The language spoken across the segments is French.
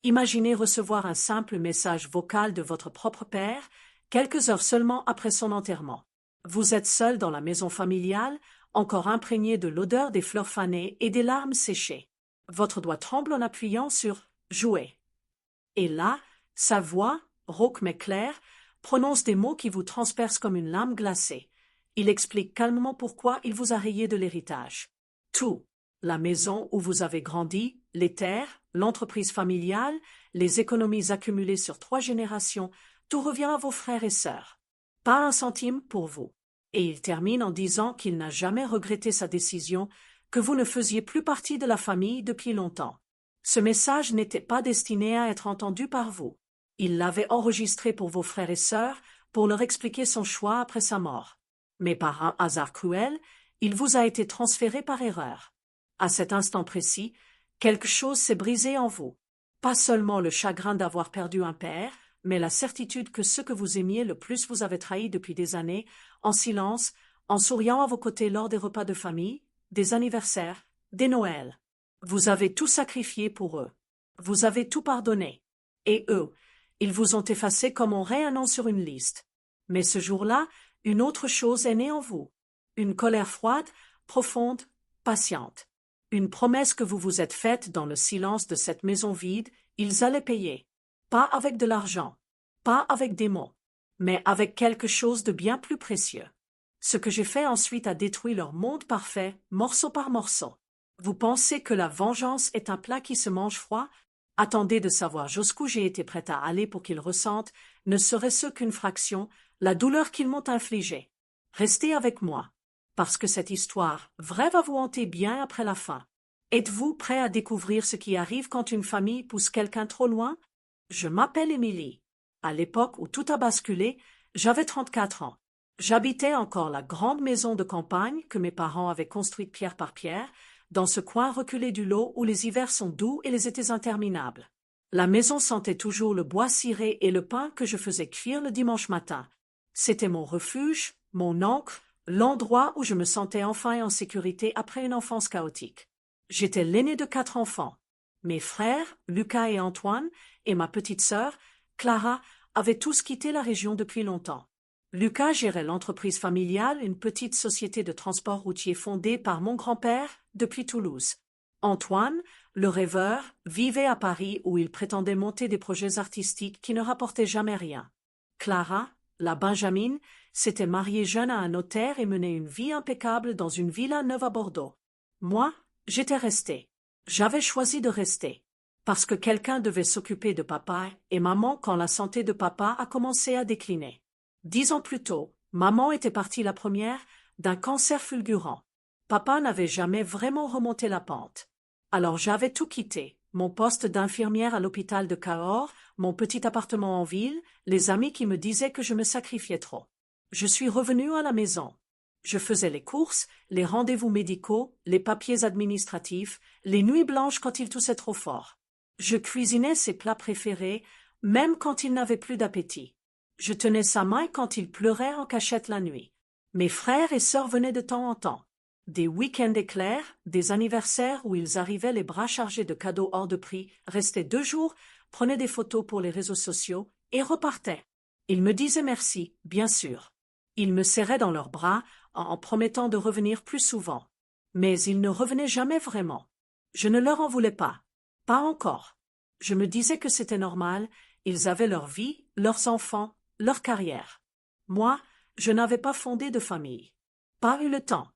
Imaginez recevoir un simple message vocal de votre propre père, quelques heures seulement après son enterrement. Vous êtes seul dans la maison familiale, encore imprégné de l'odeur des fleurs fanées et des larmes séchées. Votre doigt tremble en appuyant sur « Jouer ». Et là, sa voix, rauque mais claire, prononce des mots qui vous transpercent comme une lame glacée. Il explique calmement pourquoi il vous a rayé de l'héritage. Tout, la maison où vous avez grandi, les terres, l'entreprise familiale, les économies accumulées sur 3 générations, tout revient à vos frères et sœurs. Pas un centime pour vous. Et il termine en disant qu'il n'a jamais regretté sa décision, que vous ne faisiez plus partie de la famille depuis longtemps. Ce message n'était pas destiné à être entendu par vous. Il l'avait enregistré pour vos frères et sœurs, pour leur expliquer son choix après sa mort. Mais par un hasard cruel, il vous a été transféré par erreur. À cet instant précis, quelque chose s'est brisé en vous. Pas seulement le chagrin d'avoir perdu un père, mais la certitude que ceux que vous aimiez le plus vous avaient trahi depuis des années, en silence, en souriant à vos côtés lors des repas de famille, des anniversaires, des Noëls. Vous avez tout sacrifié pour eux. Vous avez tout pardonné. Et eux, ils vous ont effacé comme on raie un nom sur une liste. Mais ce jour-là, une autre chose est née en vous. Une colère froide, profonde, patiente. Une promesse que vous vous êtes faite dans le silence de cette maison vide, ils allaient payer. Pas avec de l'argent, pas avec des mots, mais avec quelque chose de bien plus précieux. Ce que j'ai fait ensuite a détruit leur monde parfait, morceau par morceau. Vous pensez que la vengeance est un plat qui se mange froid? Attendez de savoir jusqu'où j'ai été prête à aller pour qu'ils ressentent, ne serait-ce qu'une fraction, la douleur qu'ils m'ont infligée. Restez avec moi, parce que cette histoire vraie va vous hanter bien après la fin. Êtes-vous prêt à découvrir ce qui arrive quand une famille pousse quelqu'un trop loin? Je m'appelle Émilie. À l'époque où tout a basculé, j'avais 34 ans. J'habitais encore la grande maison de campagne que mes parents avaient construite pierre par pierre, dans ce coin reculé du lot où les hivers sont doux et les étés interminables. La maison sentait toujours le bois ciré et le pain que je faisais cuire le dimanche matin. C'était mon refuge, mon ancre, l'endroit où je me sentais enfin en sécurité après une enfance chaotique. J'étais l'aîné de 4 enfants. Mes frères, Lucas et Antoine, et ma petite sœur, Clara, avaient tous quitté la région depuis longtemps. Lucas gérait l'entreprise familiale, une petite société de transport routier fondée par mon grand-père depuis Toulouse. Antoine, le rêveur, vivait à Paris où il prétendait monter des projets artistiques qui ne rapportaient jamais rien. Clara, la Benjamine, s'était mariée jeune à un notaire et menait une vie impeccable dans une villa neuve à Bordeaux. Moi, j'étais restée. J'avais choisi de rester. Parce que quelqu'un devait s'occuper de papa et maman quand la santé de papa a commencé à décliner. 10 ans plus tôt, maman était partie la première d'un cancer fulgurant. Papa n'avait jamais vraiment remonté la pente. Alors j'avais tout quitté, mon poste d'infirmière à l'hôpital de Cahors, mon petit appartement en ville, les amis qui me disaient que je me sacrifiais trop. Je suis revenue à la maison. Je faisais les courses, les rendez-vous médicaux, les papiers administratifs, les nuits blanches quand il toussait trop fort. Je cuisinais ses plats préférés, même quand il n'avait plus d'appétit. Je tenais sa main quand il pleurait en cachette la nuit. Mes frères et sœurs venaient de temps en temps. Des week-ends éclairs, des anniversaires où ils arrivaient les bras chargés de cadeaux hors de prix, restaient 2 jours, prenaient des photos pour les réseaux sociaux et repartaient. Ils me disaient merci, bien sûr. Ils me serraient dans leurs bras en promettant de revenir plus souvent. Mais ils ne revenaient jamais vraiment. Je ne leur en voulais pas. Pas encore. Je me disais que c'était normal, ils avaient leur vie, leurs enfants, leur carrière. Moi, je n'avais pas fondé de famille. Pas eu le temps.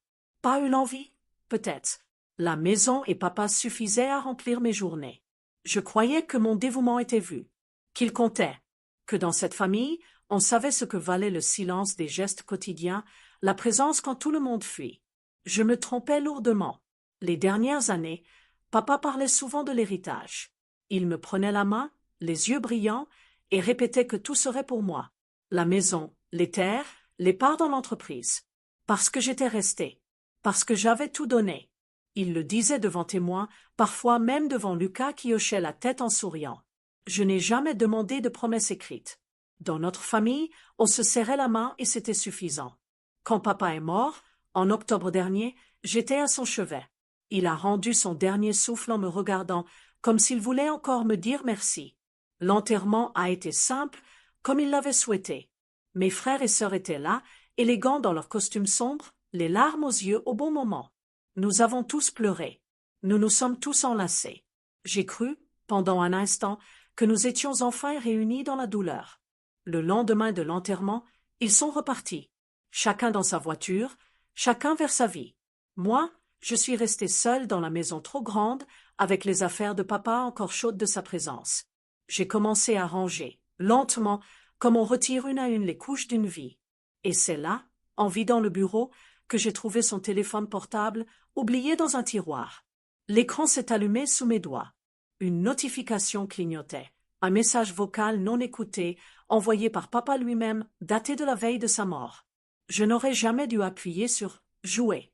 Pas eu l'envie. Peut-être. La maison et papa suffisaient à remplir mes journées. Je croyais que mon dévouement était vu, qu'il comptait, que dans cette famille, on savait ce que valait le silence des gestes quotidiens, la présence quand tout le monde fuit. Je me trompais lourdement. Les dernières années, papa parlait souvent de l'héritage. Il me prenait la main, les yeux brillants, et répétait que tout serait pour moi. La maison, les terres, les parts dans l'entreprise. Parce que j'étais restée. Parce que j'avais tout donné. Il le disait devant témoins, parfois même devant Lucas qui hochait la tête en souriant. Je n'ai jamais demandé de promesse écrite. Dans notre famille, on se serrait la main et c'était suffisant. Quand papa est mort, en octobre dernier, j'étais à son chevet. Il a rendu son dernier souffle en me regardant, comme s'il voulait encore me dire merci. L'enterrement a été simple, comme il l'avait souhaité. Mes frères et sœurs étaient là, élégants dans leurs costumes sombres, les larmes aux yeux au bon moment. Nous avons tous pleuré. Nous nous sommes tous enlacés. J'ai cru, pendant un instant, que nous étions enfin réunis dans la douleur. Le lendemain de l'enterrement, ils sont repartis. Chacun dans sa voiture, chacun vers sa vie. Moi, je suis restée seule dans la maison trop grande, avec les affaires de papa encore chaudes de sa présence. J'ai commencé à ranger, lentement, comme on retire une à une les couches d'une vie. Et c'est là, en vidant le bureau, que j'ai trouvé son téléphone portable, oublié dans un tiroir. L'écran s'est allumé sous mes doigts. Une notification clignotait. Un message vocal non écouté, envoyé par papa lui-même, daté de la veille de sa mort. Je n'aurais jamais dû appuyer sur « Jouer ».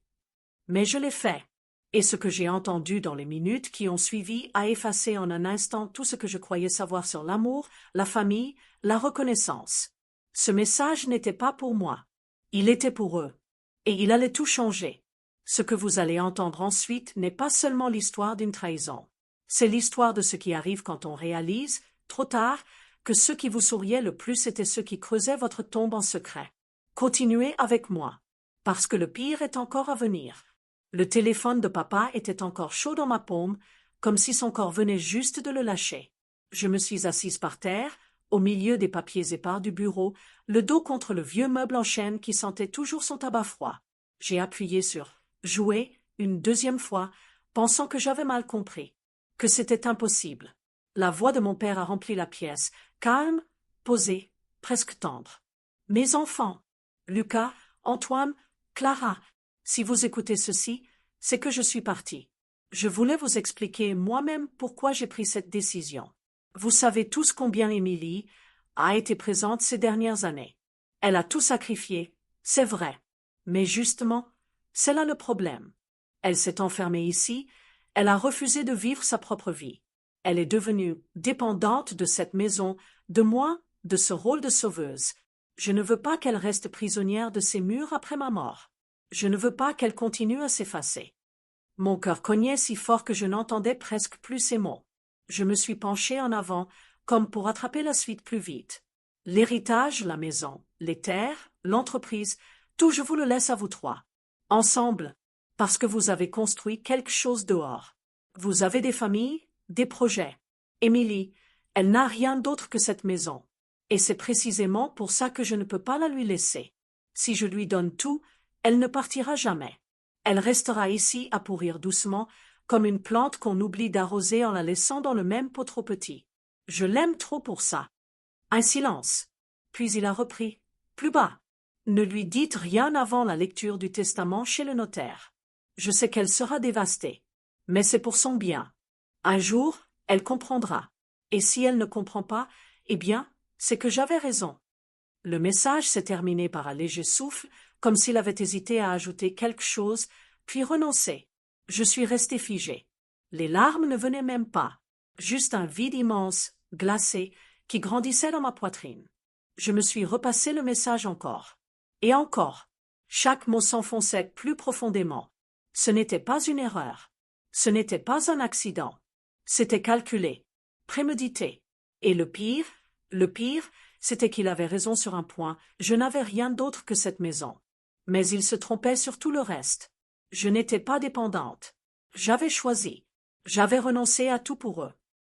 Mais je l'ai fait. Et ce que j'ai entendu dans les minutes qui ont suivi a effacé en un instant tout ce que je croyais savoir sur l'amour, la famille, la reconnaissance. Ce message n'était pas pour moi. Il était pour eux. Et il allait tout changer. Ce que vous allez entendre ensuite n'est pas seulement l'histoire d'une trahison. C'est l'histoire de ce qui arrive quand on réalise, trop tard, que ceux qui vous souriaient le plus étaient ceux qui creusaient votre tombe en secret. Continuez avec moi. Parce que le pire est encore à venir. Le téléphone de papa était encore chaud dans ma paume, comme si son corps venait juste de le lâcher. Je me suis assise par terre, au milieu des papiers épars du bureau, le dos contre le vieux meuble en chêne qui sentait toujours son tabac froid. J'ai appuyé sur « Jouer » une deuxième fois, pensant que j'avais mal compris, que c'était impossible. La voix de mon père a rempli la pièce, calme, posée, presque tendre. « Mes enfants, Lucas, Antoine, Clara, si vous écoutez ceci, c'est que je suis partie. Je voulais vous expliquer moi-même pourquoi j'ai pris cette décision. Vous savez tous combien Émilie a été présente ces dernières années. Elle a tout sacrifié, c'est vrai. Mais justement, c'est là le problème. Elle s'est enfermée ici, elle a refusé de vivre sa propre vie. Elle est devenue dépendante de cette maison, de moi, de ce rôle de sauveuse. Je ne veux pas qu'elle reste prisonnière de ces murs après ma mort. Je ne veux pas qu'elle continue à s'effacer. Mon cœur cognait si fort que je n'entendais presque plus ses mots. Je me suis penchée en avant, comme pour attraper la suite plus vite. L'héritage, la maison, les terres, l'entreprise, tout je vous le laisse à vous trois. Ensemble, parce que vous avez construit quelque chose dehors. Vous avez des familles, des projets. Émilie, elle n'a rien d'autre que cette maison. Et c'est précisément pour ça que je ne peux pas la lui laisser. Si je lui donne tout, elle ne partira jamais. Elle restera ici à pourrir doucement, comme une plante qu'on oublie d'arroser en la laissant dans le même pot trop petit. Je l'aime trop pour ça. Un silence. Puis il a repris, plus bas. Ne lui dites rien avant la lecture du testament chez le notaire. Je sais qu'elle sera dévastée. Mais c'est pour son bien. Un jour, elle comprendra. Et si elle ne comprend pas, eh bien, c'est que j'avais raison. Le message s'est terminé par un léger souffle, comme s'il avait hésité à ajouter quelque chose, puis renoncé. Je suis restée figée. Les larmes ne venaient même pas. Juste un vide immense, glacé, qui grandissait dans ma poitrine. Je me suis repassé le message encore. Et encore. Chaque mot s'enfonçait plus profondément. Ce n'était pas une erreur. Ce n'était pas un accident. C'était calculé, prémédité. Et le pire, c'était qu'il avait raison sur un point, je n'avais rien d'autre que cette maison. Mais il se trompait sur tout le reste. Je n'étais pas dépendante. J'avais choisi. J'avais renoncé à tout pour eux.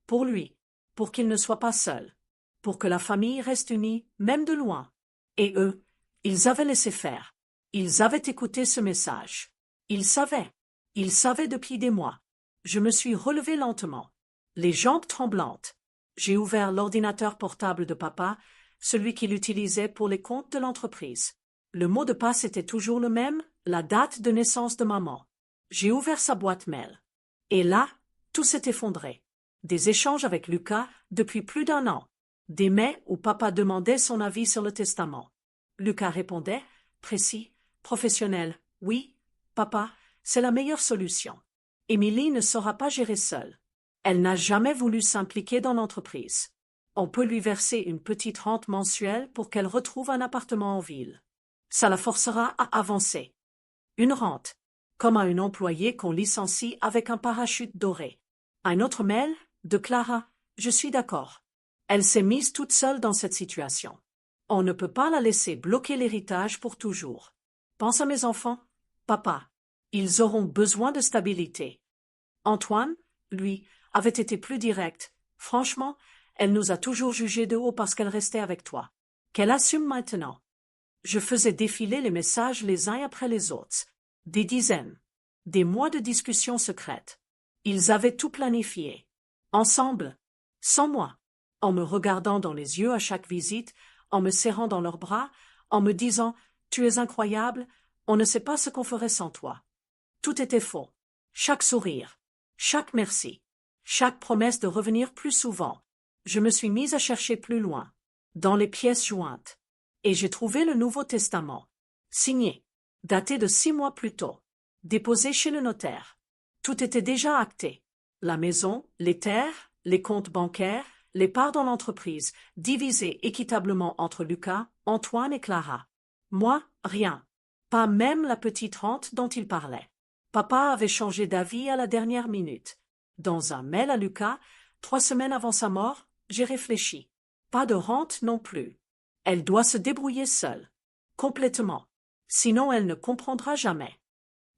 Pour lui. Pour qu'il ne soit pas seul. Pour que la famille reste unie, même de loin. Et eux, ils avaient laissé faire. Ils avaient écouté ce message. Ils savaient. Ils savaient depuis des mois. Je me suis relevée lentement, les jambes tremblantes. J'ai ouvert l'ordinateur portable de papa, celui qu'il utilisait pour les comptes de l'entreprise. Le mot de passe était toujours le même, la date de naissance de maman. J'ai ouvert sa boîte mail. Et là, tout s'est effondré. Des échanges avec Lucas depuis plus d'1 an. Des mails où papa demandait son avis sur le testament. Lucas répondait, précis, professionnel, oui, papa, c'est la meilleure solution. Émilie ne saura pas gérer seule. Elle n'a jamais voulu s'impliquer dans l'entreprise. On peut lui verser une petite rente mensuelle pour qu'elle retrouve un appartement en ville. Ça la forcera à avancer. Une rente, comme à un employé qu'on licencie avec un parachute doré. Un autre mail, De Clara, je suis d'accord. Elle s'est mise toute seule dans cette situation. On ne peut pas la laisser bloquer l'héritage pour toujours. Pense à mes enfants. Papa. Ils auront besoin de stabilité. Antoine, lui, avait été plus direct. Franchement, elle nous a toujours jugés de haut parce qu'elle restait avec toi. Qu'elle assume maintenant. Je faisais défiler les messages les uns après les autres. Des dizaines. Des mois de discussions secrètes. Ils avaient tout planifié. Ensemble. Sans moi. En me regardant dans les yeux à chaque visite, en me serrant dans leurs bras, en me disant « Tu es incroyable, on ne sait pas ce qu'on ferait sans toi ». Tout était faux. Chaque sourire. Chaque merci. Chaque promesse de revenir plus souvent. Je me suis mise à chercher plus loin. Dans les pièces jointes. Et j'ai trouvé le Nouveau Testament. Signé. Daté de 6 mois plus tôt. Déposé chez le notaire. Tout était déjà acté. La maison, les terres, les comptes bancaires, les parts dans l'entreprise, divisées équitablement entre Lucas, Antoine et Clara. Moi, rien. Pas même la petite rente dont il parlait. Papa avait changé d'avis à la dernière minute. Dans un mail à Lucas, 3 semaines avant sa mort, j'ai réfléchi. Pas de rente non plus. Elle doit se débrouiller seule. Complètement. Sinon elle ne comprendra jamais.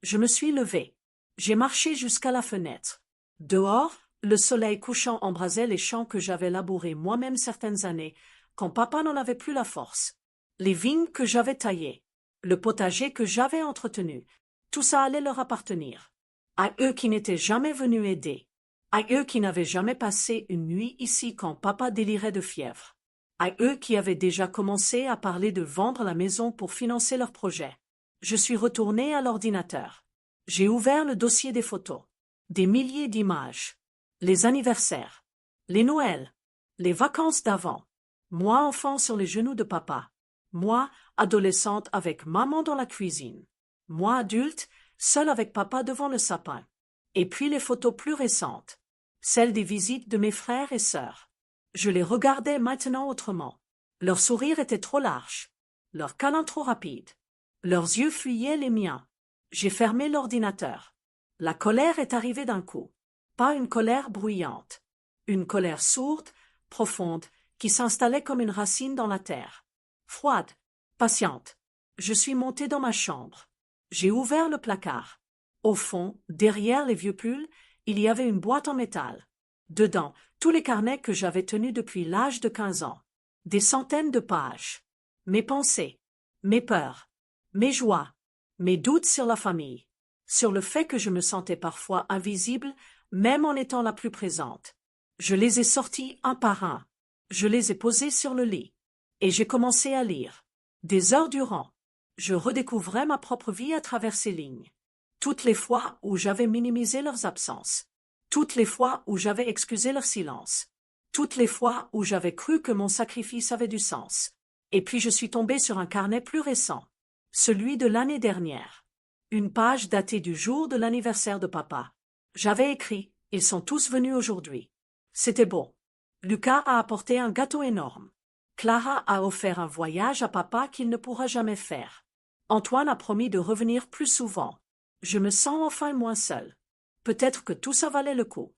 Je me suis levée. J'ai marché jusqu'à la fenêtre. Dehors, le soleil couchant embrasait les champs que j'avais labourés moi-même certaines années, quand papa n'en avait plus la force. Les vignes que j'avais taillées. Le potager que j'avais entretenu. Tout ça allait leur appartenir. À eux qui n'étaient jamais venus aider. À eux qui n'avaient jamais passé une nuit ici quand papa délirait de fièvre. À eux qui avaient déjà commencé à parler de vendre la maison pour financer leur projet. Je suis retournée à l'ordinateur. J'ai ouvert le dossier des photos. Des milliers d'images. Les anniversaires. Les Noëls. Les vacances d'avant. Moi enfant sur les genoux de papa. Moi, adolescente avec maman dans la cuisine. Moi adulte, seule avec papa devant le sapin. Et puis les photos plus récentes. Celles des visites de mes frères et sœurs. Je les regardais maintenant autrement. Leur sourire était trop large. Leur câlin trop rapide. Leurs yeux fuyaient les miens. J'ai fermé l'ordinateur. La colère est arrivée d'un coup. Pas une colère bruyante. Une colère sourde, profonde, qui s'installait comme une racine dans la terre. Froide, patiente. Je suis montée dans ma chambre. J'ai ouvert le placard. Au fond, derrière les vieux pulls, il y avait une boîte en métal. Dedans, tous les carnets que j'avais tenus depuis l'âge de 15 ans. Des centaines de pages. Mes pensées, mes peurs, mes joies, mes doutes sur la famille, sur le fait que je me sentais parfois invisible, même en étant la plus présente. Je les ai sortis un par un. Je les ai posés sur le lit. Et j'ai commencé à lire. Des heures durant. Je redécouvrais ma propre vie à travers ces lignes. Toutes les fois où j'avais minimisé leurs absences. Toutes les fois où j'avais excusé leur silence. Toutes les fois où j'avais cru que mon sacrifice avait du sens. Et puis je suis tombée sur un carnet plus récent. Celui de l'année dernière. Une page datée du jour de l'anniversaire de papa. J'avais écrit « Ils sont tous venus aujourd'hui ». C'était beau. Lucas a apporté un gâteau énorme. Clara a offert un voyage à papa qu'il ne pourra jamais faire. Antoine a promis de revenir plus souvent. Je me sens enfin moins seule. Peut-être que tout ça valait le coup.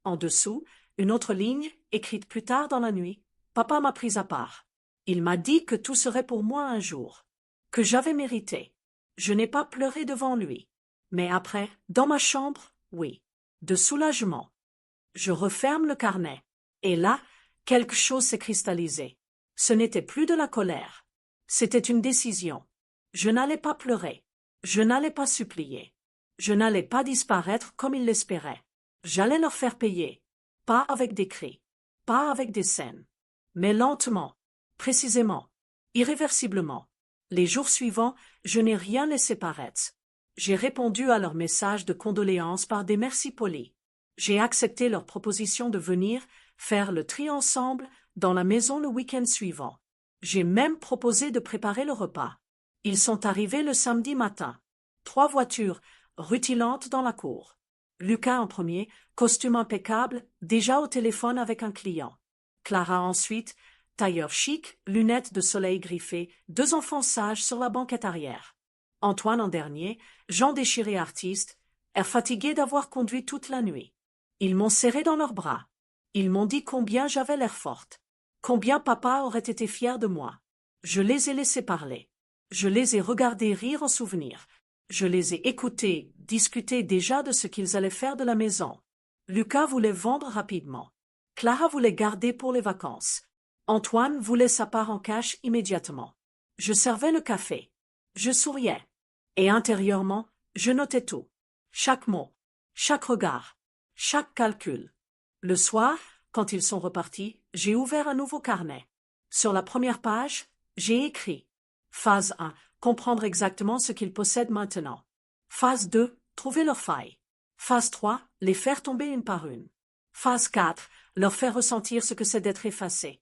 En dessous, une autre ligne, écrite plus tard dans la nuit. Papa m'a prise à part. Il m'a dit que tout serait pour moi un jour. Que j'avais mérité. Je n'ai pas pleuré devant lui. Mais après, dans ma chambre, oui. De soulagement. Je referme le carnet. Et là, quelque chose s'est cristallisé. Ce n'était plus de la colère. C'était une décision. Je n'allais pas pleurer. Je n'allais pas supplier. Je n'allais pas disparaître comme ils l'espéraient. J'allais leur faire payer. Pas avec des cris. Pas avec des scènes. Mais lentement. Précisément. Irréversiblement. Les jours suivants, je n'ai rien laissé paraître. J'ai répondu à leurs messages de condoléances par des merci polis. J'ai accepté leur proposition de venir faire le tri ensemble dans la maison le week-end suivant. J'ai même proposé de préparer le repas. Ils sont arrivés le samedi matin. 3 voitures, rutilantes dans la cour. Lucas en premier, costume impeccable, déjà au téléphone avec un client. Clara ensuite, tailleur chic, lunettes de soleil griffées, 2 enfants sages sur la banquette arrière. Antoine en dernier, Jean déchiré artiste, air fatigué d'avoir conduit toute la nuit. Ils m'ont serré dans leurs bras. Ils m'ont dit combien j'avais l'air forte. Combien papa aurait été fier de moi. Je les ai laissés parler. Je les ai regardés rire en souvenir. Je les ai écoutés discuter déjà de ce qu'ils allaient faire de la maison. Lucas voulait vendre rapidement. Clara voulait garder pour les vacances. Antoine voulait sa part en cash immédiatement. Je servais le café. Je souriais. Et intérieurement, je notais tout. Chaque mot, chaque regard, chaque calcul. Le soir, quand ils sont repartis, j'ai ouvert un nouveau carnet. Sur la première page, j'ai écrit Phase 1. Comprendre exactement ce qu'ils possèdent maintenant. Phase 2. Trouver leurs failles. Phase 3. Les faire tomber une par une. Phase 4. Leur faire ressentir ce que c'est d'être effacé.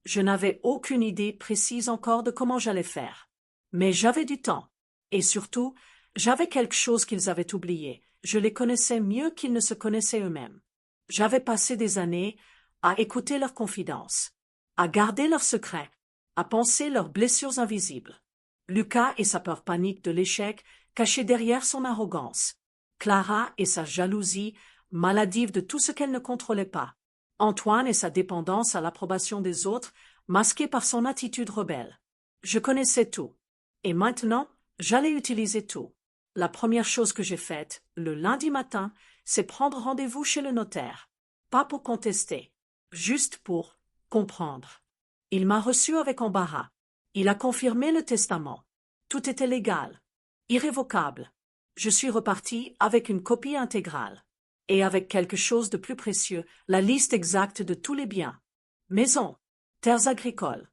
Je n'avais aucune idée précise encore de comment j'allais faire. Mais j'avais du temps. Et surtout, j'avais quelque chose qu'ils avaient oublié. Je les connaissais mieux qu'ils ne se connaissaient eux-mêmes. J'avais passé des années à écouter leurs confidences, à garder leurs secrets, à penser leurs blessures invisibles. Lucas et sa peur panique de l'échec cachés derrière son arrogance. Clara et sa jalousie maladive de tout ce qu'elle ne contrôlait pas. Antoine et sa dépendance à l'approbation des autres, masquée par son attitude rebelle. Je connaissais tout. Et maintenant, j'allais utiliser tout. La première chose que j'ai faite, le lundi matin, c'est prendre rendez-vous chez le notaire. Pas pour contester, juste pour comprendre. Il m'a reçu avec embarras. Il a confirmé le testament. Tout était légal, irrévocable. Je suis reparti avec une copie intégrale. Et avec quelque chose de plus précieux, la liste exacte de tous les biens. Maison, terres agricoles,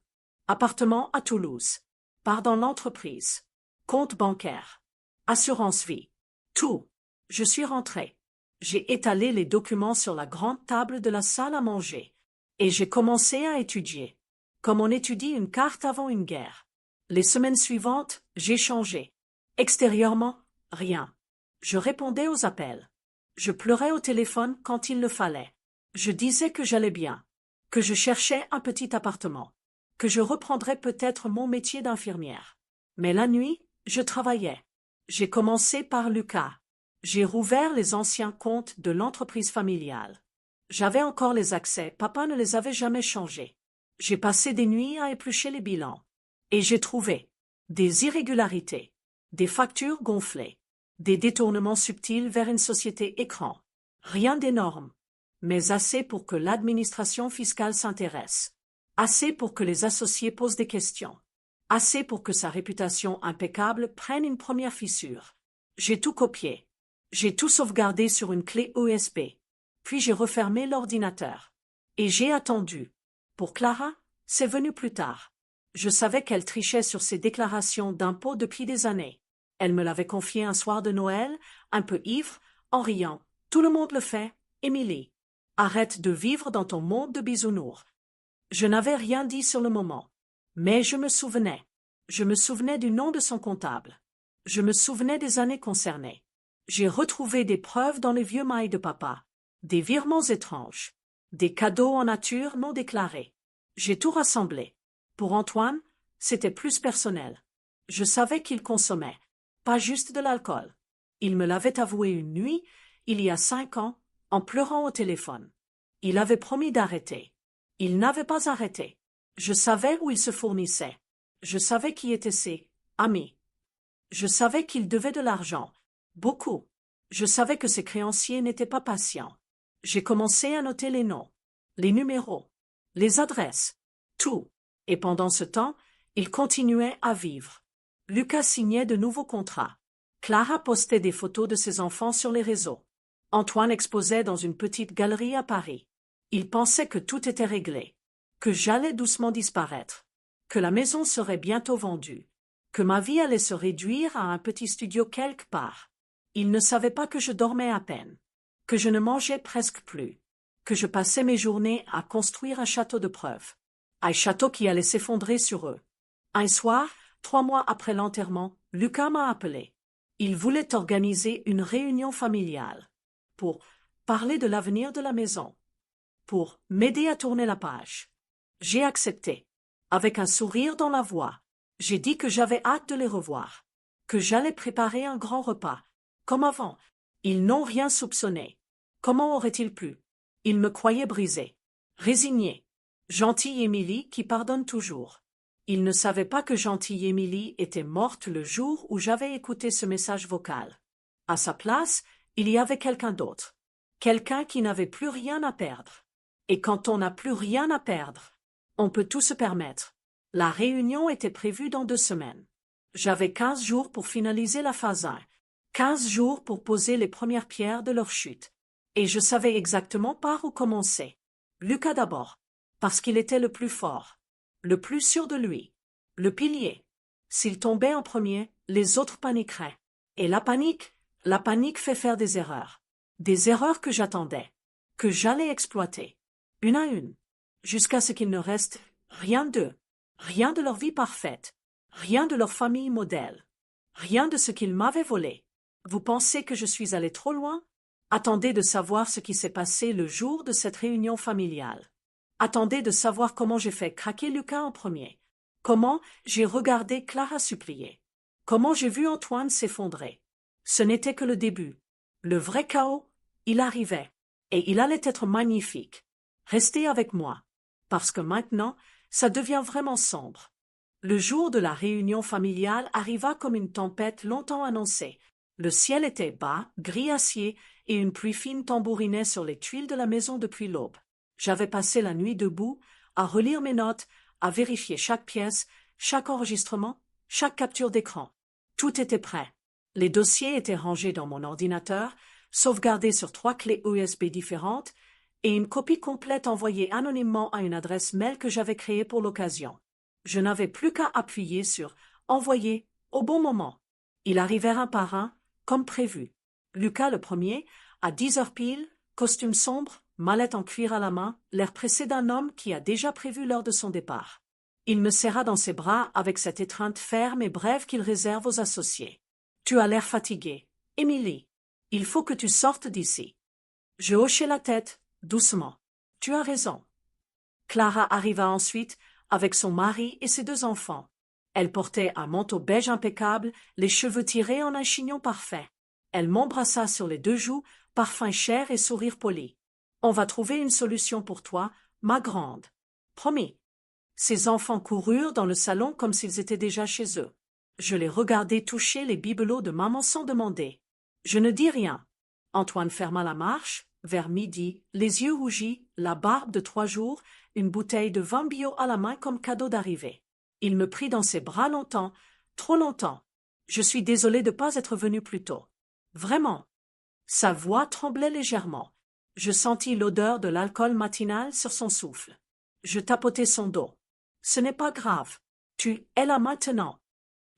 appartement à Toulouse, part dans l'entreprise, compte bancaire, assurance vie, tout. Je suis rentré. J'ai étalé les documents sur la grande table de la salle à manger. Et j'ai commencé à étudier. Comme on étudie une carte avant une guerre. Les semaines suivantes, j'ai changé. Extérieurement, rien. Je répondais aux appels. Je pleurais au téléphone quand il le fallait. Je disais que j'allais bien, que je cherchais un petit appartement, que je reprendrais peut-être mon métier d'infirmière. Mais la nuit, je travaillais. J'ai commencé par Lucas. J'ai rouvert les anciens comptes de l'entreprise familiale. J'avais encore les accès, papa ne les avait jamais changés. J'ai passé des nuits à éplucher les bilans. Et j'ai trouvé des irrégularités, des factures gonflées, des détournements subtils vers une société écran. Rien d'énorme, mais assez pour que l'administration fiscale s'intéresse. Assez pour que les associés posent des questions. Assez pour que sa réputation impeccable prenne une première fissure. J'ai tout copié. J'ai tout sauvegardé sur une clé USB. Puis j'ai refermé l'ordinateur. Et j'ai attendu. Pour Clara, c'est venu plus tard. Je savais qu'elle trichait sur ses déclarations d'impôts depuis des années. Elle me l'avait confié un soir de Noël, un peu ivre, en riant. Tout le monde le fait, Émilie. Arrête de vivre dans ton monde de bisounours. Je n'avais rien dit sur le moment. Mais je me souvenais. Je me souvenais du nom de son comptable. Je me souvenais des années concernées. J'ai retrouvé des preuves dans les vieux mails de papa. Des virements étranges. Des cadeaux en nature non déclarés. J'ai tout rassemblé. Pour Antoine, c'était plus personnel. Je savais qu'il consommait. Pas juste de l'alcool. Il me l'avait avoué une nuit, il y a 5 ans, en pleurant au téléphone. Il avait promis d'arrêter. Il n'avait pas arrêté. Je savais où il se fournissait. Je savais qui étaient ses amis. Je savais qu'il devait de l'argent. Beaucoup. Je savais que ses créanciers n'étaient pas patients. J'ai commencé à noter les noms, les numéros, les adresses, tout. Et pendant ce temps, il continuait à vivre. Lucas signait de nouveaux contrats. Clara postait des photos de ses enfants sur les réseaux. Antoine exposait dans une petite galerie à Paris. Il pensait que tout était réglé, que j'allais doucement disparaître, que la maison serait bientôt vendue, que ma vie allait se réduire à un petit studio quelque part. Il ne savait pas que je dormais à peine, que je ne mangeais presque plus, que je passais mes journées à construire un château de preuves, un château qui allait s'effondrer sur eux. Un soir, 3 mois après l'enterrement, Lucas m'a appelé. Il voulait organiser une réunion familiale pour parler de l'avenir de la maison, pour m'aider à tourner la page. J'ai accepté, avec un sourire dans la voix. J'ai dit que j'avais hâte de les revoir, que j'allais préparer un grand repas, comme avant. Ils n'ont rien soupçonné. Comment auraient-ils pu? Ils me croyaient brisé. Résignée. Gentille Émilie qui pardonne toujours. Il ne savait pas que gentille Émilie était morte le jour où j'avais écouté ce message vocal. À sa place, il y avait quelqu'un d'autre. Quelqu'un qui n'avait plus rien à perdre. Et quand on n'a plus rien à perdre, on peut tout se permettre. La réunion était prévue dans 2 semaines. J'avais 15 jours pour finaliser la phase 1, 15 jours pour poser les premières pierres de leur chute. Et je savais exactement par où commencer. Lucas d'abord, parce qu'il était le plus fort, le plus sûr de lui, le pilier. S'il tombait en premier, les autres paniqueraient. Et la panique fait faire des erreurs. Des erreurs que j'attendais, que j'allais exploiter, une à une, jusqu'à ce qu'il ne reste rien d'eux, rien de leur vie parfaite, rien de leur famille modèle, rien de ce qu'ils m'avaient volé. Vous pensez que je suis allé trop loin? Attendez de savoir ce qui s'est passé le jour de cette réunion familiale. Attendez de savoir comment j'ai fait craquer Lucas en premier, comment j'ai regardé Clara supplier, comment j'ai vu Antoine s'effondrer. Ce n'était que le début. Le vrai chaos, il arrivait, et il allait être magnifique. Restez avec moi, parce que maintenant, ça devient vraiment sombre. Le jour de la réunion familiale arriva comme une tempête longtemps annoncée. Le ciel était bas, gris acier, et une pluie fine tambourinait sur les tuiles de la maison depuis l'aube. J'avais passé la nuit debout, à relire mes notes, à vérifier chaque pièce, chaque enregistrement, chaque capture d'écran. Tout était prêt. Les dossiers étaient rangés dans mon ordinateur, sauvegardés sur 3 clés USB différentes, et une copie complète envoyée anonymement à une adresse mail que j'avais créée pour l'occasion. Je n'avais plus qu'à appuyer sur « Envoyer » au bon moment. Ils arrivèrent un par un, comme prévu. Lucas le premier, à 10 heures pile, costume sombre, mallette en cuir à la main, l'air pressé d'un homme qui a déjà prévu l'heure de son départ. Il me serra dans ses bras avec cette étreinte ferme et brève qu'il réserve aux associés. « Tu as l'air fatigué. Émilie, il faut que tu sortes d'ici. » Je hochai la tête, doucement. « Tu as raison. » Clara arriva ensuite, avec son mari et ses 2 enfants. Elle portait un manteau beige impeccable, les cheveux tirés en un chignon parfait. Elle m'embrassa sur les 2 joues, parfum cher et sourire poli. « On va trouver une solution pour toi, ma grande. » Promis. Ses enfants coururent dans le salon comme s'ils étaient déjà chez eux. Je les regardai toucher les bibelots de maman sans demander. Je ne dis rien. Antoine ferma la marche, vers midi, les yeux rougis, la barbe de 3 jours, une bouteille de vin bio à la main comme cadeau d'arrivée. Il me prit dans ses bras longtemps, trop longtemps. Je suis désolée de ne pas être venue plus tôt. Vraiment. Sa voix tremblait légèrement. Je sentis l'odeur de l'alcool matinal sur son souffle. Je tapotai son dos. Ce n'est pas grave. Tu es là maintenant.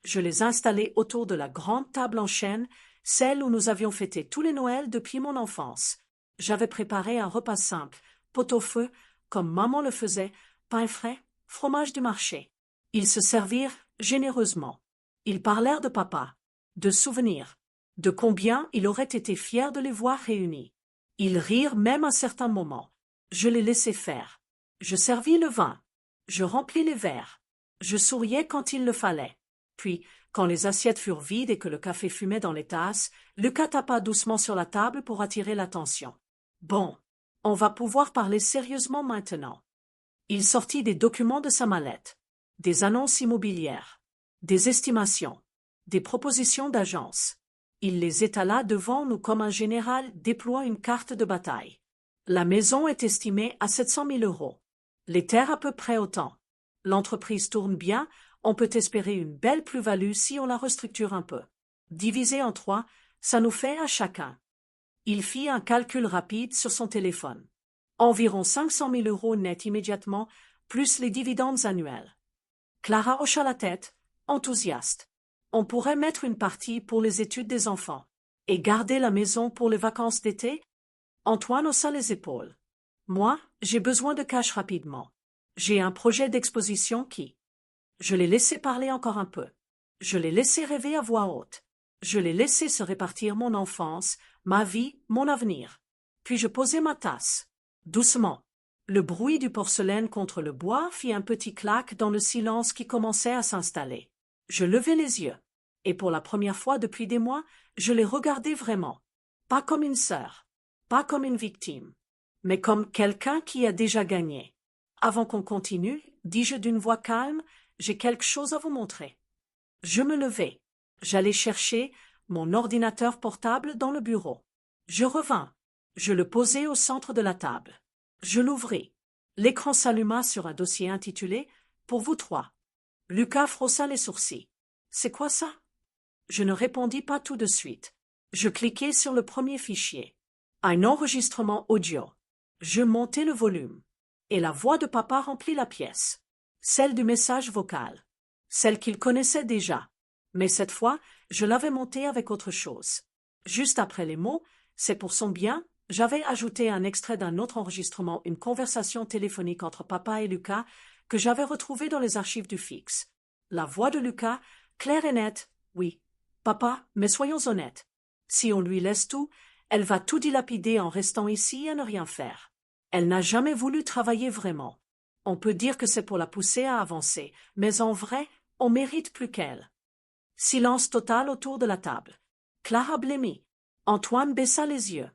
Je les installai autour de la grande table en chêne, celle où nous avions fêté tous les Noëls depuis mon enfance. J'avais préparé un repas simple, pot-au-feu, comme maman le faisait, pain frais, fromage du marché. Ils se servirent généreusement. Ils parlèrent de papa, de souvenirs, de combien il aurait été fier de les voir réunis. Ils rirent même à certains moments. Je les laissai faire. Je servis le vin. Je remplis les verres. Je souriais quand il le fallait. Puis, quand les assiettes furent vides et que le café fumait dans les tasses, Lucas tapa doucement sur la table pour attirer l'attention. « Bon, on va pouvoir parler sérieusement maintenant. » Il sortit des documents de sa mallette, des annonces immobilières, des estimations, des propositions d'agence. Il les étala devant nous comme un général déploie une carte de bataille. La maison est estimée à 700 000 €. Les terres à peu près autant. L'entreprise tourne bien, on peut espérer une belle plus-value si on la restructure un peu. Divisé en 3, ça nous fait à chacun. Il fit un calcul rapide sur son téléphone. Environ 500 000 € net immédiatement, plus les dividendes annuels. Clara hocha la tête, enthousiaste. On pourrait mettre une partie pour les études des enfants. Et garder la maison pour les vacances d'été? Antoine haussa les épaules. Moi, j'ai besoin de cash rapidement. J'ai un projet d'exposition qui... Je l'ai laissé parler encore un peu. Je l'ai laissé rêver à voix haute. Je l'ai laissé se répartir mon enfance, ma vie, mon avenir. Puis je posai ma tasse. Doucement. Le bruit du porcelaine contre le bois fit un petit claque dans le silence qui commençait à s'installer. Je levai les yeux. Et pour la première fois depuis des mois, je les regardai vraiment. Pas comme une sœur. Pas comme une victime. mais comme quelqu'un qui a déjà gagné. Avant qu'on continue, dis-je d'une voix calme, j'ai quelque chose à vous montrer. Je me levai. J'allai chercher mon ordinateur portable dans le bureau. Je revins. Je le posai au centre de la table. Je l'ouvris. L'écran s'alluma sur un dossier intitulé « Pour vous trois ». Lucas frossa les sourcils. « C'est quoi ça ?» Je ne répondis pas tout de suite. Je cliquai sur le premier fichier. Un enregistrement audio. Je montai le volume. Et la voix de papa remplit la pièce. Celle du message vocal. Celle qu'il connaissait déjà. Mais cette fois, je l'avais montée avec autre chose. Juste après les mots « c'est pour son bien », j'avais ajouté un extrait d'un autre enregistrement, une conversation téléphonique entre papa et Lucas, que j'avais retrouvé dans les archives du fixe. La voix de Lucas, claire et nette, « Oui, papa, mais soyons honnêtes. Si on lui laisse tout, elle va tout dilapider en restant ici à ne rien faire. Elle n'a jamais voulu travailler vraiment. On peut dire que c'est pour la pousser à avancer, mais en vrai, on mérite plus qu'elle. » Silence total autour de la table. Clara blêmit. Antoine baissa les yeux.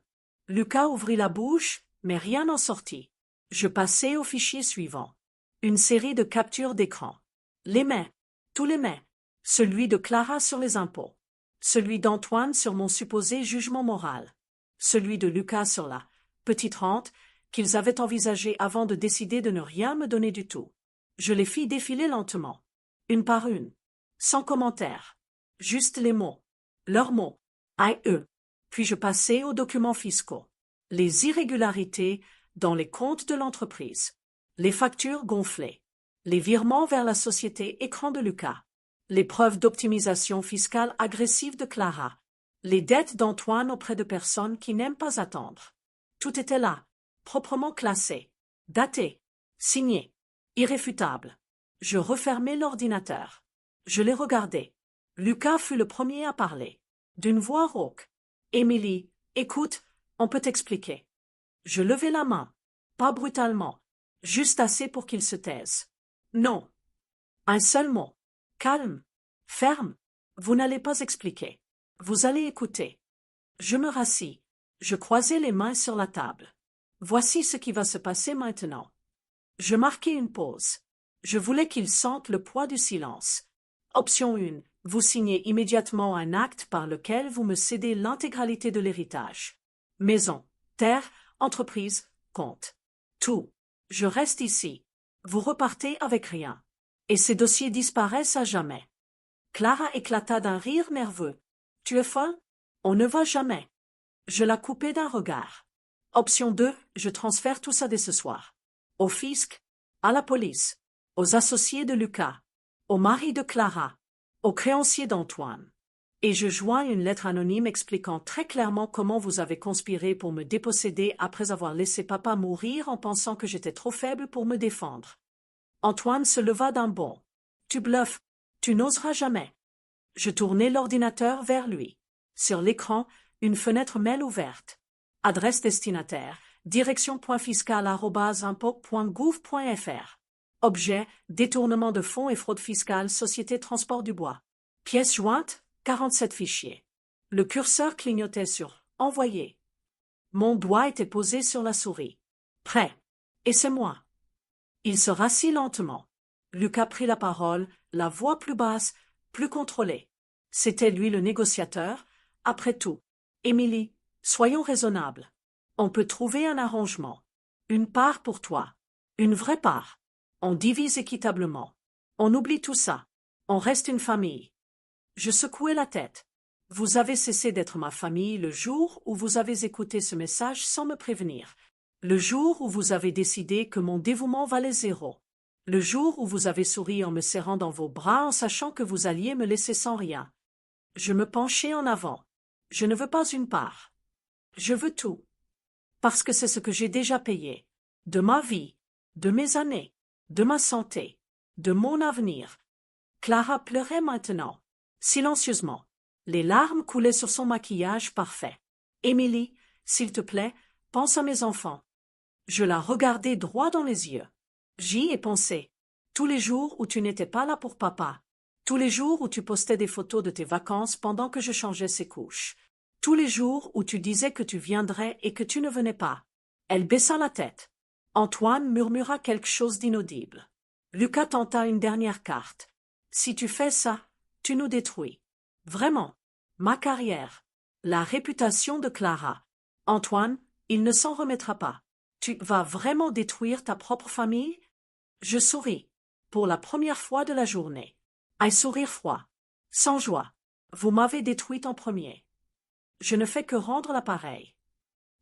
Lucas ouvrit la bouche, mais rien n'en sortit. Je passai au fichier suivant. Une série de captures d'écran. Les mains. Tous les mains. Celui de Clara sur les impôts. Celui d'Antoine sur mon supposé jugement moral. Celui de Lucas sur la petite rente qu'ils avaient envisagée avant de décider de ne rien me donner du tout. Je les fis défiler lentement. Une par une. Sans commentaire. Juste les mots. Leurs mots. AE. Puis je passai aux documents fiscaux. Les irrégularités dans les comptes de l'entreprise. Les factures gonflées. Les virements vers la société écran de Lucas. Les preuves d'optimisation fiscale agressive de Clara. Les dettes d'Antoine auprès de personnes qui n'aiment pas attendre. Tout était là, proprement classé, daté, signé, irréfutable. Je refermai l'ordinateur. Je les regardai. Lucas fut le premier à parler. D'une voix rauque. « Émilie, écoute, on peut t'expliquer. » Je levai la main, pas brutalement, juste assez pour qu'il se taise. « Non. » Un seul mot. Calme. Ferme. Vous n'allez pas expliquer. Vous allez écouter. Je me rassis. Je croisai les mains sur la table. Voici ce qui va se passer maintenant. Je marquai une pause. Je voulais qu'il sente le poids du silence. Option 1. Vous signez immédiatement un acte par lequel vous me cédez l'intégralité de l'héritage. Maison, terre, entreprise, compte. Tout. Je reste ici. Vous repartez avec rien. Et ces dossiers disparaissent à jamais. Clara éclata d'un rire nerveux. Tu es folle? On ne va jamais. Je la coupai d'un regard. Option 2. Je transfère tout ça dès ce soir. Au fisc, à la police, aux associés de Lucas, au mari de Clara, aux créanciers d'Antoine. Et je joins une lettre anonyme expliquant très clairement comment vous avez conspiré pour me déposséder après avoir laissé papa mourir en pensant que j'étais trop faible pour me défendre. Antoine se leva d'un bond. Tu bluffes, tu n'oseras jamais. Je tournai l'ordinateur vers lui. Sur l'écran, une fenêtre mail ouverte. Adresse destinataire, direction.fiscale@impôts.gouv.fr. Objet, détournement de fonds et fraude fiscale, Société Transport du Bois. Pièce jointe, 47 fichiers. Le curseur clignotait sur « Envoyer ». Mon doigt était posé sur la souris. Prêt. Et c'est moi. Il se rassit lentement. Lucas prit la parole, la voix plus basse, plus contrôlée. C'était lui le négociateur. Après tout, Émilie, soyons raisonnables. On peut trouver un arrangement. Une part pour toi. Une vraie part. On divise équitablement. On oublie tout ça. On reste une famille. Je secouai la tête. Vous avez cessé d'être ma famille le jour où vous avez écouté ce message sans me prévenir. Le jour où vous avez décidé que mon dévouement valait 0. Le jour où vous avez souri en me serrant dans vos bras en sachant que vous alliez me laisser sans rien. Je me penchai en avant. Je ne veux pas une part. Je veux tout. Parce que c'est ce que j'ai déjà payé. De ma vie, de mes années, de ma santé, de mon avenir. Clara pleurait maintenant, silencieusement. Les larmes coulaient sur son maquillage parfait. Émilie, s'il te plaît, pense à mes enfants. Je la regardai droit dans les yeux. J'y ai pensé. Tous les jours où tu n'étais pas là pour papa. Tous les jours où tu postais des photos de tes vacances pendant que je changeais ses couches. Tous les jours où tu disais que tu viendrais et que tu ne venais pas. Elle baissa la tête. Antoine murmura quelque chose d'inaudible. Lucas tenta une dernière carte. Si tu fais ça, tu nous détruis. Vraiment. Ma carrière. La réputation de Clara. Antoine, il ne s'en remettra pas. Tu vas vraiment détruire ta propre famille? Je souris. Pour la première fois de la journée. Un sourire froid. Sans joie. Vous m'avez détruite en premier. Je ne fais que rendre l'appareil.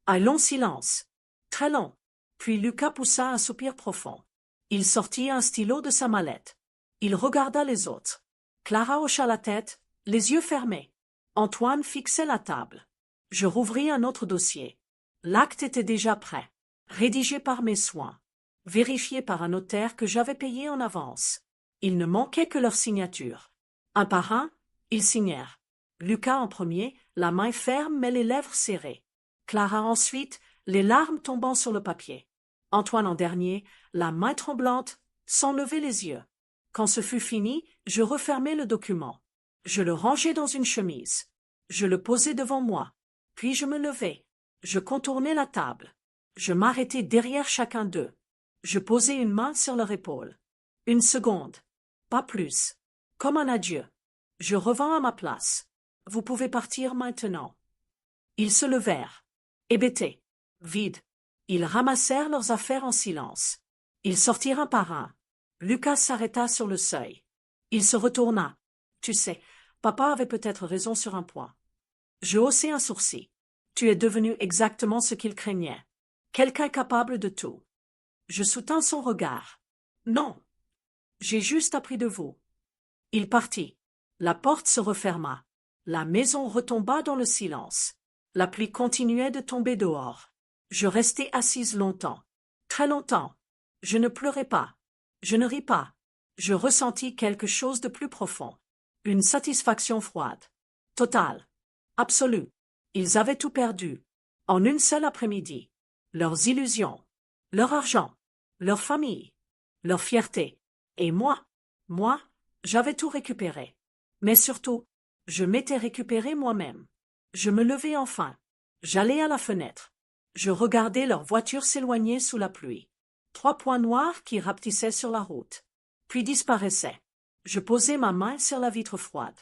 Un long silence. Très long. Puis Lucas poussa un soupir profond. Il sortit un stylo de sa mallette. Il regarda les autres. Clara hocha la tête, les yeux fermés. Antoine fixait la table. Je rouvris un autre dossier. L'acte était déjà prêt. Rédigé par mes soins. Vérifié par un notaire que j'avais payé en avance. Il ne manquait que leur signature. Un par un, ils signèrent. Lucas en premier, la main ferme mais les lèvres serrées. Clara ensuite, les larmes tombant sur le papier. Antoine en dernier, la main tremblante, sans lever les yeux. Quand ce fut fini, je refermai le document. Je le rangeai dans une chemise. Je le posai devant moi. Puis je me levai. Je contournai la table. Je m'arrêtai derrière chacun d'eux. Je posai une main sur leur épaule. Une seconde. Pas plus. Comme un adieu. Je revins à ma place. Vous pouvez partir maintenant. Ils se levèrent. Hébétés. Vides. Ils ramassèrent leurs affaires en silence. Ils sortirent un par un. Lucas s'arrêta sur le seuil. Il se retourna. Tu sais, papa avait peut-être raison sur un point. Je haussai un sourcil. Tu es devenu exactement ce qu'il craignait. Quelqu'un capable de tout. Je soutins son regard. Non. J'ai juste appris de vous. Il partit. La porte se referma. La maison retomba dans le silence. La pluie continuait de tomber dehors. Je restai assise longtemps. Très longtemps. Je ne pleurais pas. Je ne ris pas. Je ressentis quelque chose de plus profond. Une satisfaction froide. Totale. Absolue. Ils avaient tout perdu. En une seule après-midi. Leurs illusions. Leur argent. Leur famille. Leur fierté. Et moi, j'avais tout récupéré. Mais surtout, je m'étais récupéré moi-même. Je me levai enfin. J'allai à la fenêtre. Je regardais leur voiture s'éloigner sous la pluie. 3 points noirs qui rapetissaient sur la route. Puis disparaissaient. Je posai ma main sur la vitre froide.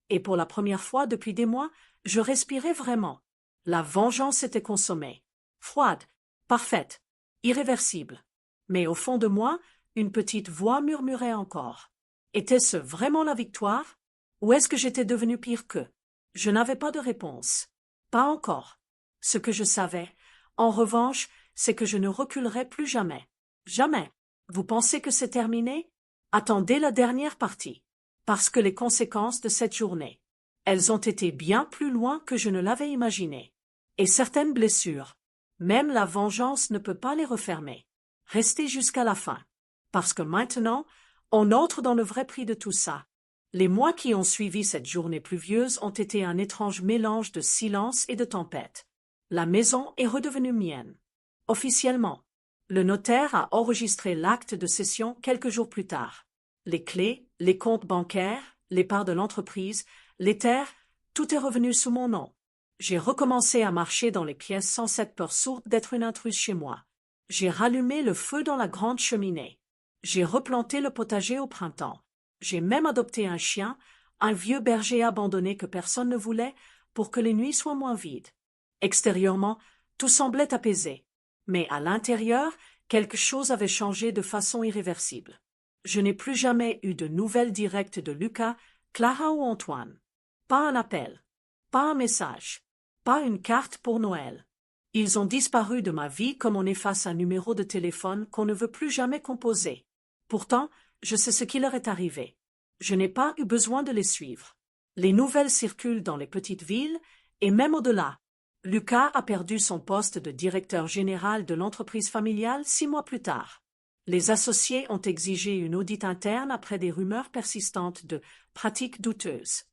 Et pour la première fois depuis des mois, je respirais vraiment. La vengeance était consommée. Froide, parfaite, irréversible. Mais au fond de moi, une petite voix murmurait encore. Était-ce vraiment la victoire? Ou est-ce que j'étais devenu pire qu'eux? Je n'avais pas de réponse. Pas encore. Ce que je savais, en revanche, c'est que je ne reculerai plus jamais. Jamais. Vous pensez que c'est terminé? Attendez la dernière partie. Parce que les conséquences de cette journée, elles ont été bien plus loin que je ne l'avais imaginé. Et certaines blessures, même la vengeance ne peut pas les refermer. Restez jusqu'à la fin. Parce que maintenant, on entre dans le vrai prix de tout ça. Les mois qui ont suivi cette journée pluvieuse ont été un étrange mélange de silence et de tempête. La maison est redevenue mienne. Officiellement. Le notaire a enregistré l'acte de cession quelques jours plus tard. Les clés, les comptes bancaires, les parts de l'entreprise, les terres, tout est revenu sous mon nom. J'ai recommencé à marcher dans les pièces sans cette peur sourde d'être une intruse chez moi. J'ai rallumé le feu dans la grande cheminée. J'ai replanté le potager au printemps. J'ai même adopté un chien, un vieux berger abandonné que personne ne voulait, pour que les nuits soient moins vides. Extérieurement, tout semblait apaisé. Mais à l'intérieur, quelque chose avait changé de façon irréversible. Je n'ai plus jamais eu de nouvelles directes de Lucas, Clara ou Antoine. Pas un appel. Pas un message. Pas une carte pour Noël. Ils ont disparu de ma vie comme on efface un numéro de téléphone qu'on ne veut plus jamais composer. Pourtant, je sais ce qui leur est arrivé. Je n'ai pas eu besoin de les suivre. Les nouvelles circulent dans les petites villes et même au-delà. Lucas a perdu son poste de directeur général de l'entreprise familiale 6 mois plus tard. Les associés ont exigé une audit interne après des rumeurs persistantes de pratiques douteuses.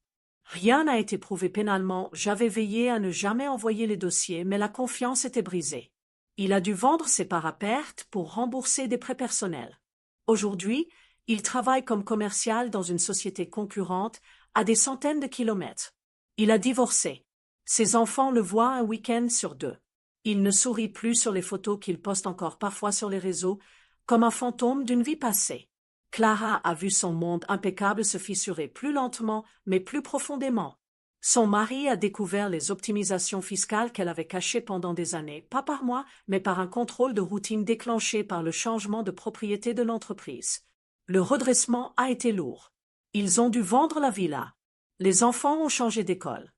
Rien n'a été prouvé pénalement, j'avais veillé à ne jamais envoyer les dossiers, mais la confiance était brisée. Il a dû vendre ses parts à perte pour rembourser des prêts personnels. Aujourd'hui, il travaille comme commercial dans une société concurrente à des centaines de kilomètres. Il a divorcé. Ses enfants le voient un week-end sur 2. Il ne sourit plus sur les photos qu'il poste encore parfois sur les réseaux, comme un fantôme d'une vie passée. Clara a vu son monde impeccable se fissurer plus lentement, mais plus profondément. Son mari a découvert les optimisations fiscales qu'elle avait cachées pendant des années, pas par moi, mais par un contrôle de routine déclenché par le changement de propriété de l'entreprise. Le redressement a été lourd. Ils ont dû vendre la villa. Les enfants ont changé d'école.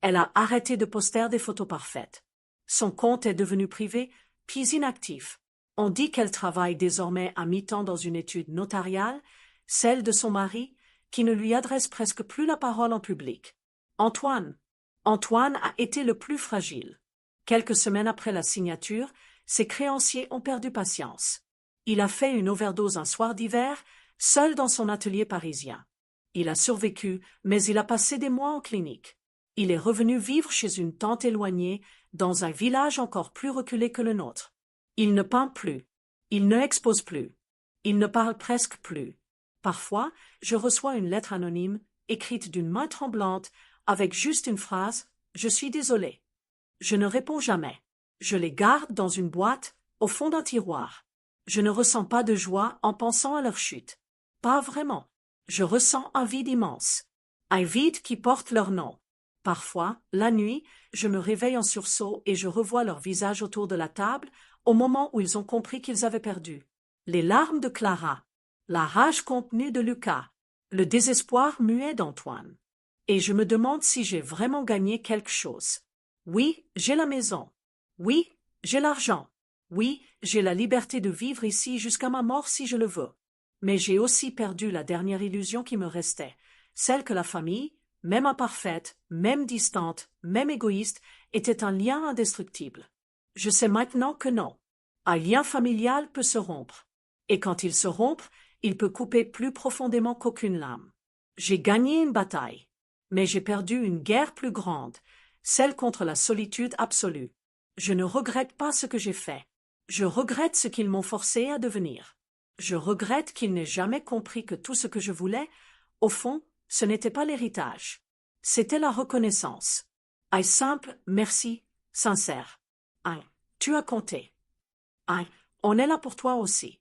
Elle a arrêté de poster des photos parfaites. Son compte est devenu privé, puis inactif. On dit qu'elle travaille désormais à mi-temps dans une étude notariale, celle de son mari, qui ne lui adresse presque plus la parole en public. Antoine a été le plus fragile. Quelques semaines après la signature, ses créanciers ont perdu patience. Il a fait une overdose un soir d'hiver, seul dans son atelier parisien. Il a survécu, mais il a passé des mois en clinique. Il est revenu vivre chez une tante éloignée, dans un village encore plus reculé que le nôtre. Il ne peint plus. Il ne expose plus. Il ne parle presque plus. Parfois, je reçois une lettre anonyme, écrite d'une main tremblante, avec juste une phrase « Je suis désolé ». Je ne réponds jamais. Je les garde dans une boîte, au fond d'un tiroir. Je ne ressens pas de joie en pensant à leur chute. Pas vraiment. Je ressens un vide immense. Un vide qui porte leur nom. Parfois, la nuit, je me réveille en sursaut et je revois leur visage autour de la table au moment où ils ont compris qu'ils avaient perdu. Les larmes de Clara, la rage contenue de Lucas, le désespoir muet d'Antoine. Et je me demande si j'ai vraiment gagné quelque chose. Oui, j'ai la maison. Oui, j'ai l'argent. Oui, j'ai la liberté de vivre ici jusqu'à ma mort si je le veux. Mais j'ai aussi perdu la dernière illusion qui me restait, celle que la famille, même imparfaite, même distante, même égoïste, était un lien indestructible. Je sais maintenant que non. Un lien familial peut se rompre. Et quand il se rompt, il peut couper plus profondément qu'aucune lame. J'ai gagné une bataille, mais j'ai perdu une guerre plus grande, celle contre la solitude absolue. Je ne regrette pas ce que j'ai fait. Je regrette ce qu'ils m'ont forcé à devenir. Je regrette qu'ils n'aient jamais compris que tout ce que je voulais, au fond, ce n'était pas l'héritage. C'était la reconnaissance. Un simple merci sincère. Un tu as compté. Un on est là pour toi aussi.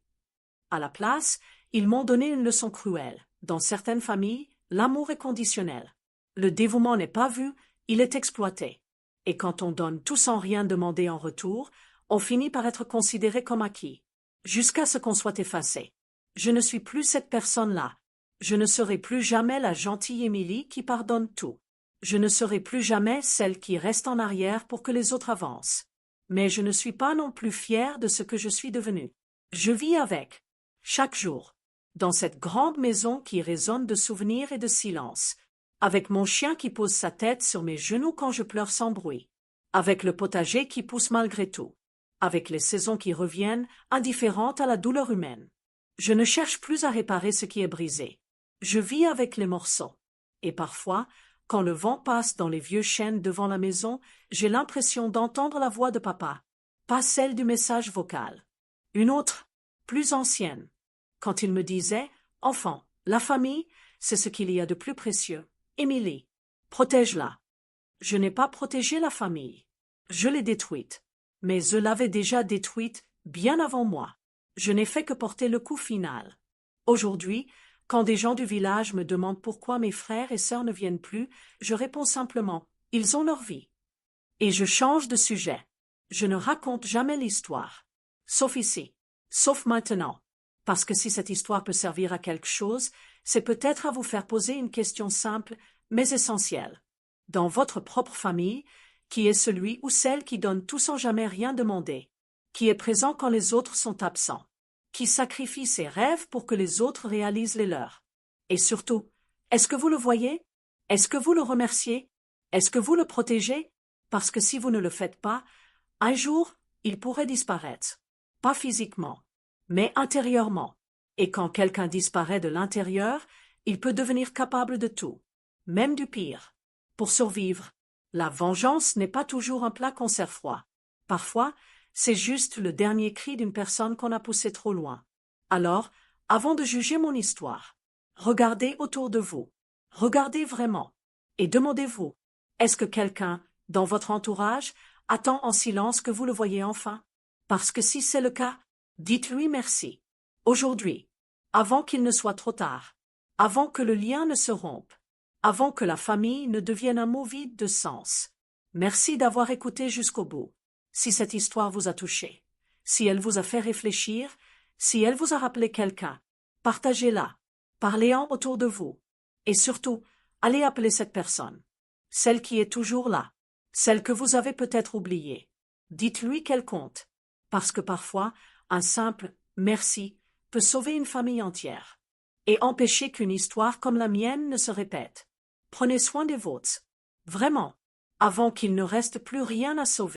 À la place, ils m'ont donné une leçon cruelle. Dans certaines familles, l'amour est conditionnel. Le dévouement n'est pas vu, il est exploité. Et quand on donne tout sans rien demander en retour, on finit par être considéré comme acquis, jusqu'à ce qu'on soit effacé. Je ne suis plus cette personne-là. Je ne serai plus jamais la gentille Émilie qui pardonne tout. Je ne serai plus jamais celle qui reste en arrière pour que les autres avancent. Mais je ne suis pas non plus fière de ce que je suis devenue. Je vis avec, chaque jour, dans cette grande maison qui résonne de souvenirs et de silence, avec mon chien qui pose sa tête sur mes genoux quand je pleure sans bruit, avec le potager qui pousse malgré tout, avec les saisons qui reviennent, indifférentes à la douleur humaine. Je ne cherche plus à réparer ce qui est brisé. Je vis avec les morceaux. Et parfois, quand le vent passe dans les vieux chênes devant la maison, j'ai l'impression d'entendre la voix de papa, pas celle du message vocal. Une autre, plus ancienne, quand il me disait « Enfant, la famille, c'est ce qu'il y a de plus précieux. Émilie, protège-la. » Je n'ai pas protégé la famille. Je l'ai détruite. Mais je l'avais déjà détruite bien avant moi. Je n'ai fait que porter le coup final. Aujourd'hui, quand des gens du village me demandent pourquoi mes frères et sœurs ne viennent plus, je réponds simplement « Ils ont leur vie. » Et je change de sujet. Je ne raconte jamais l'histoire. Sauf ici. Sauf maintenant. Parce que si cette histoire peut servir à quelque chose, c'est peut-être à vous faire poser une question simple, mais essentielle. Dans votre propre famille, qui est celui ou celle qui donne tout sans jamais rien demander, qui est présent quand les autres sont absents, qui sacrifie ses rêves pour que les autres réalisent les leurs. Et surtout, est-ce que vous le voyez? Est-ce que vous le remerciez? Est-ce que vous le protégez? Parce que si vous ne le faites pas, un jour, il pourrait disparaître. Pas physiquement, mais intérieurement. Et quand quelqu'un disparaît de l'intérieur, il peut devenir capable de tout, même du pire. Pour survivre, la vengeance n'est pas toujours un plat qu'on sert froid. Parfois, c'est juste le dernier cri d'une personne qu'on a poussée trop loin. Alors, avant de juger mon histoire, regardez autour de vous. Regardez vraiment. Et demandez-vous, est-ce que quelqu'un, dans votre entourage, attend en silence que vous le voyez enfin? Parce que si c'est le cas, dites-lui merci. Aujourd'hui. Avant qu'il ne soit trop tard. Avant que le lien ne se rompe. Avant que la famille ne devienne un mot vide de sens. Merci d'avoir écouté jusqu'au bout. Si cette histoire vous a touché, si elle vous a fait réfléchir, si elle vous a rappelé quelqu'un, partagez-la, parlez-en autour de vous. Et surtout, allez appeler cette personne. Celle qui est toujours là. Celle que vous avez peut-être oubliée. Dites-lui qu'elle compte. Parce que parfois, un simple « merci » peut sauver une famille entière. Et empêcher qu'une histoire comme la mienne ne se répète. Prenez soin des vôtres. Vraiment. Avant qu'il ne reste plus rien à sauver.